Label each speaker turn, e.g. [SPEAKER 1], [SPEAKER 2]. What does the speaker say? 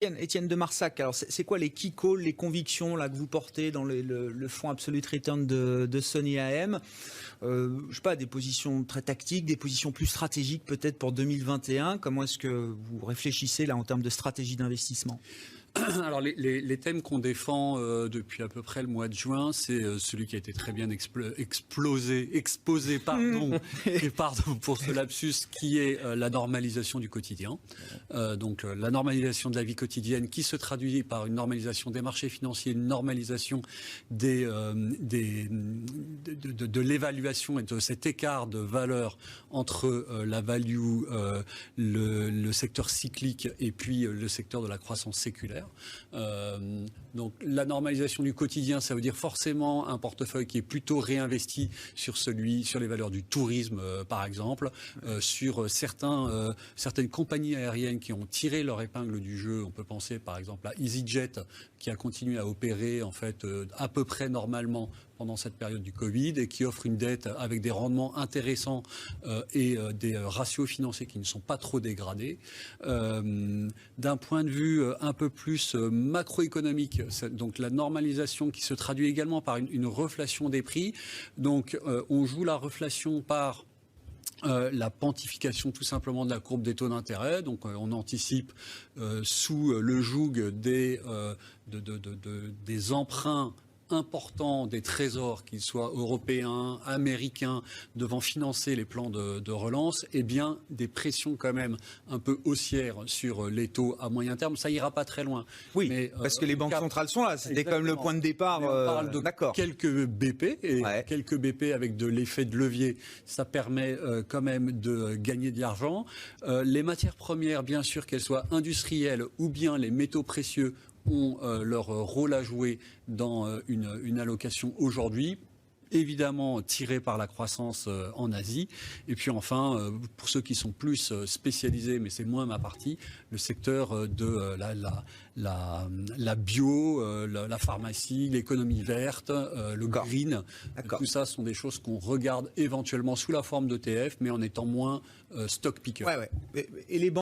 [SPEAKER 1] Étienne de Marsac, alors c'est quoi les key calls, les convictions là, que vous portez dans le fonds Absolute Return de Sony AM? Je sais pas, des positions très tactiques, des positions plus stratégiques peut-être pour 2021. Comment est-ce que vous réfléchissez là en termes de stratégie d'investissement?
[SPEAKER 2] Alors les thèmes qu'on défend depuis à peu près le mois de juin, c'est celui qui a été très bien exposé, pardon, et pardon pour ce lapsus, qui est la normalisation du quotidien. Donc la normalisation de la vie quotidienne qui se traduit par une normalisation des marchés financiers, une normalisation de l'évaluation et de cet écart de valeur entre la value, le secteur cyclique et puis le secteur de la croissance séculaire. Donc la normalisation du quotidien, ça veut dire forcément un portefeuille qui est plutôt réinvesti sur les valeurs du tourisme, par exemple, sur certaines compagnies aériennes qui ont tiré leur épingle du jeu. On peut penser par exemple à EasyJet, qui a continué à opérer en fait à peu près normalement pendant cette période du Covid et qui offre une dette avec des rendements intéressants et des ratios financiers qui ne sont pas trop dégradés. D'un point de vue un peu plus macroéconomique, donc la normalisation qui se traduit également par une reflation des prix. Donc on joue la reflation par la pontification tout simplement de la courbe des taux d'intérêt. Donc on anticipe sous le joug des emprunts importants des trésors, qu'ils soient européens, américains, devant financer les plans de relance, et bien des pressions quand même un peu haussières sur les taux à moyen terme. Ça ira pas très loin.
[SPEAKER 1] Oui, mais, parce que les banques centrales sont là. C'était quand même le point de départ.
[SPEAKER 2] On parle de quelques BP, et quelques BP avec de l'effet de levier, ça permet quand même de gagner de l'argent. Les matières premières, bien sûr, qu'elles soient industrielles ou bien les métaux précieux, ont leur rôle à jouer dans une allocation aujourd'hui, évidemment tirée par la croissance en Asie. Et puis enfin, pour ceux qui sont plus spécialisés, mais c'est moins ma partie, le secteur de la bio, la pharmacie, l'économie verte, le green. Tout ça sont des choses qu'on regarde éventuellement sous la forme d'ETF, mais en étant moins stock picker.
[SPEAKER 1] Et les banques